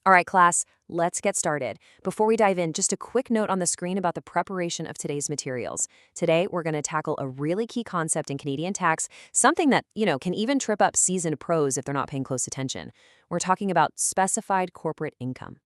All right, class, let's get started. Before we dive in, just a quick note on the screen about the preparation of today's materials. Today, we're going to tackle a really key concept in Canadian tax, something that, can even trip up seasoned pros if they're not paying close attention. We're talking about specified corporate income.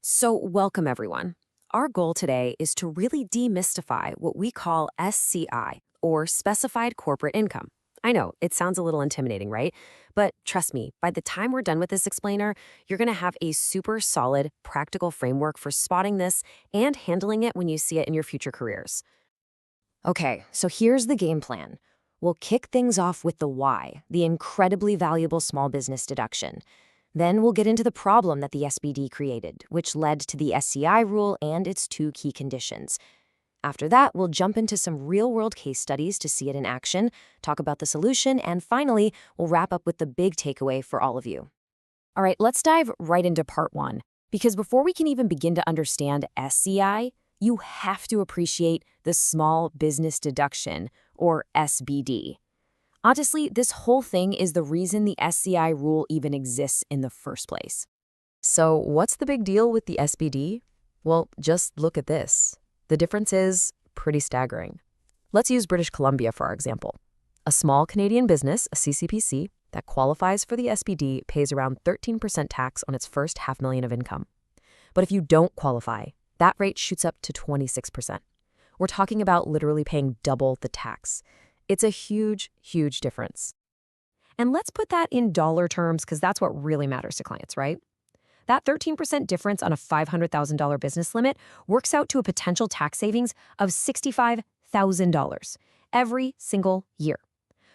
So, welcome everyone. Our goal today is to really demystify what we call SCI, or specified corporate income. I know, it sounds a little intimidating, right? But trust me, by the time we're done with this explainer, you're going to have a super solid, practical framework for spotting this and handling it when you see it in your future careers. Okay, so here's the game plan. We'll kick things off with the why, the incredibly valuable small business deduction. Then we'll get into the problem that the SBD created, which led to the SCI rule and its two key conditions. After that, we'll jump into some real-world case studies to see it in action, talk about the solution, and finally, we'll wrap up with the big takeaway for all of you. All right, let's dive right into part one, because before we can even begin to understand SCI, you have to appreciate the small business deduction, or SBD. Honestly, this whole thing is the reason the SCI rule even exists in the first place. So what's the big deal with the SBD? Well, just look at this. The difference is pretty staggering. Let's use British Columbia for our example. A small Canadian business, a CCPC, that qualifies for the SBD pays around 13% tax on its first $500,000 of income. But if you don't qualify, that rate shoots up to 26%. We're talking about literally paying double the tax. It's a huge, huge difference. And let's put that in dollar terms because that's what really matters to clients, right? That 13% difference on a $500,000 business limit works out to a potential tax savings of $65,000 every single year.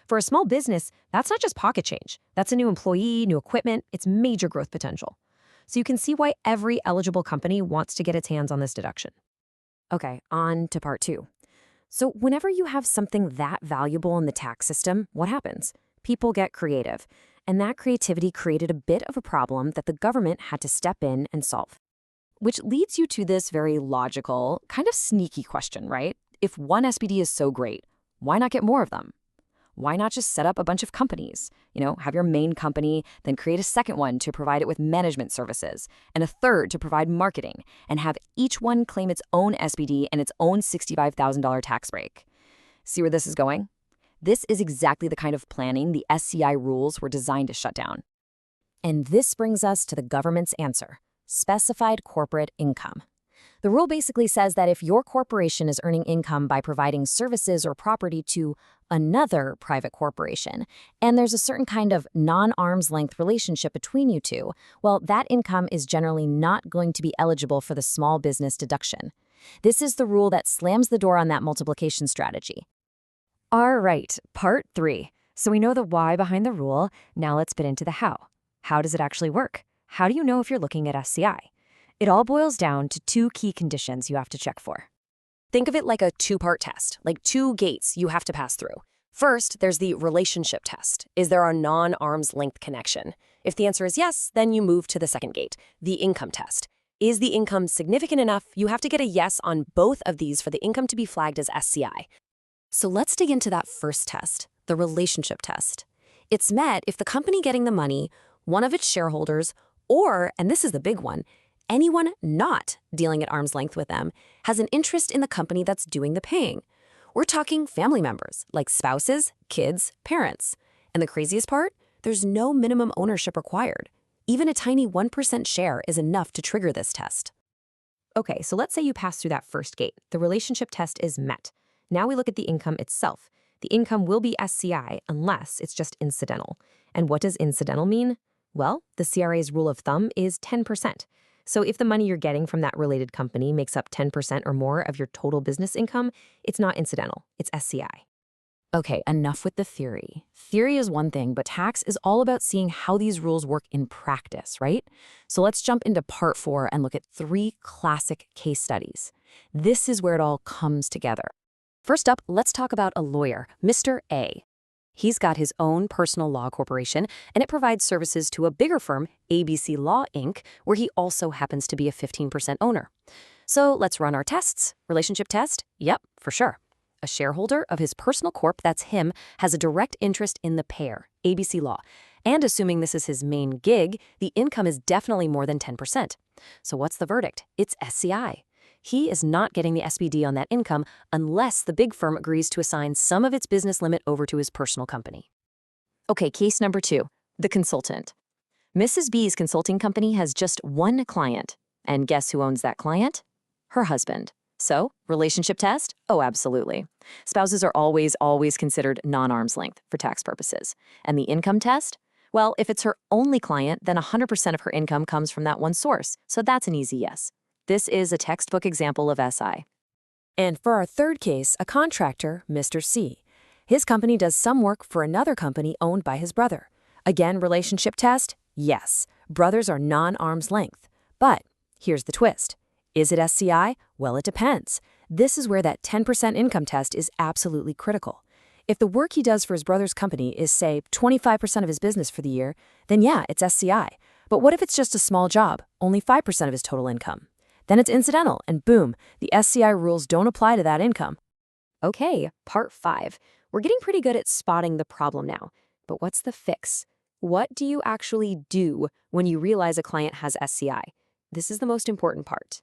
For a small business, that's not just pocket change. That's a new employee, new equipment. It's major growth potential. So you can see why every eligible company wants to get its hands on this deduction. Okay, on to part two. So whenever you have something that valuable in the tax system, what happens? People get creative. And that creativity created a bit of a problem that the government had to step in and solve. Which leads you to this very logical, kind of sneaky question, right? If one SBD is so great, why not get more of them? Why not just set up a bunch of companies? Have your main company, then create a second one to provide it with management services, and a third to provide marketing, and have each one claim its own SBD and its own $65,000 tax break. See where this is going? This is exactly the kind of planning the SCI rules were designed to shut down. And this brings us to the government's answer, specified corporate income. The rule basically says that if your corporation is earning income by providing services or property to another private corporation, and there's a certain kind of non-arm's length relationship between you two, well, that income is generally not going to be eligible for the small business deduction. This is the rule that slams the door on that multiplication strategy. All right, part three. So we know the why behind the rule. Now let's get into the how. How does it actually work? How do you know if you're looking at SCI? It all boils down to two key conditions you have to check for. Think of it like a two-part test, like two gates you have to pass through. First, there's the relationship test. Is there a non-arm's length connection? If the answer is yes, then you move to the second gate, the income test. Is the income significant enough? You have to get a yes on both of these for the income to be flagged as SCI. So let's dig into that first test, the relationship test. It's met if the company getting the money, one of its shareholders, or, and this is the big one, anyone not dealing at arm's length with them has an interest in the company that's doing the paying. We're talking family members, like spouses, kids, parents. And the craziest part? There's no minimum ownership required. Even a tiny 1% share is enough to trigger this test. Okay, so let's say you pass through that first gate. The relationship test is met. Now we look at the income itself. The income will be SCI unless it's just incidental. And what does incidental mean? Well, the CRA's rule of thumb is 10%. So if the money you're getting from that related company makes up 10% or more of your total business income, it's not incidental, it's SCI. Okay, enough with the theory. Theory is one thing, but tax is all about seeing how these rules work in practice, right? So let's jump into part four and look at three classic case studies. This is where it all comes together. First up, let's talk about a lawyer, Mr. A. He's got his own personal law corporation, and it provides services to a bigger firm, ABC Law, Inc., where he also happens to be a 15% owner. So let's run our tests. Relationship test? Yep, for sure. A shareholder of his personal corp, that's him, has a direct interest in the payer, ABC Law. And assuming this is his main gig, the income is definitely more than 10%. So what's the verdict? It's SCI. He is not getting the SBD on that income unless the big firm agrees to assign some of its business limit over to his personal company. Okay, case number 2, the consultant. Mrs. B's consulting company has just one client. And guess who owns that client? Her husband. So, relationship test? Oh, absolutely. Spouses are always considered non-arm's length for tax purposes. And the income test? Well, if it's her only client, then 100% of her income comes from that one source. So that's an easy yes. This is a textbook example of SI. And for our third case, a contractor, Mr. C. His company does some work for another company owned by his brother. Again, relationship test? Yes. Brothers are non-arm's length. But here's the twist. Is it SCI? Well, it depends. This is where that 10% income test is absolutely critical. If the work he does for his brother's company is, say, 25% of his business for the year, then yeah, it's SCI. But what if it's just a small job, only 5% of his total income? Then it's incidental, and boom, the SCI rules don't apply to that income. Okay, part 5. We're getting pretty good at spotting the problem now. But what's the fix? What do you actually do when you realize a client has SCI? This is the most important part.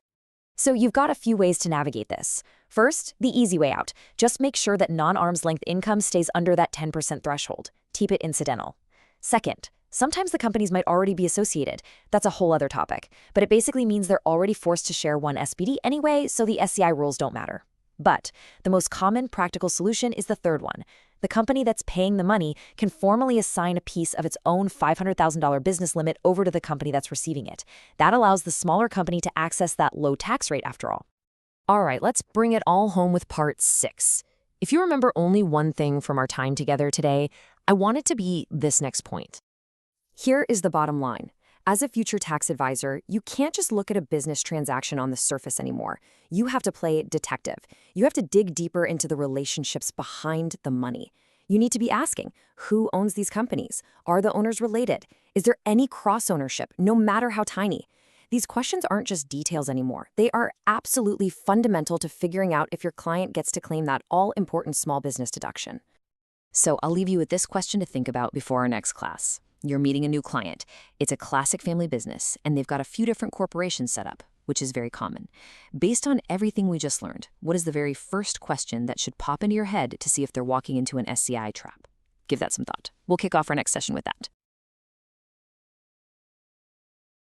So you've got a few ways to navigate this. First, the easy way out. Just make sure that non-arm's length income stays under that 10% threshold. Keep it incidental. Second, sometimes the companies might already be associated. That's a whole other topic. But it basically means they're already forced to share one SBD anyway, so the SCI rules don't matter. But the most common practical solution is the third one. The company that's paying the money can formally assign a piece of its own $500,000 business limit over to the company that's receiving it. That allows the smaller company to access that low tax rate after all. All right, let's bring it all home with part 6. If you remember only one thing from our time together today, I want it to be this next point. Here is the bottom line. As a future tax advisor, you can't just look at a business transaction on the surface anymore. You have to play detective. You have to dig deeper into the relationships behind the money. You need to be asking, who owns these companies? Are the owners related? Is there any cross-ownership, no matter how tiny? These questions aren't just details anymore. They are absolutely fundamental to figuring out if your client gets to claim that all-important small business deduction. So I'll leave you with this question to think about before our next class. You're meeting a new client. It's a classic family business, and they've got a few different corporations set up, which is very common. Based on everything we just learned, what is the very first question that should pop into your head to see if they're walking into an SCI trap? Give that some thought. We'll kick off our next session with that.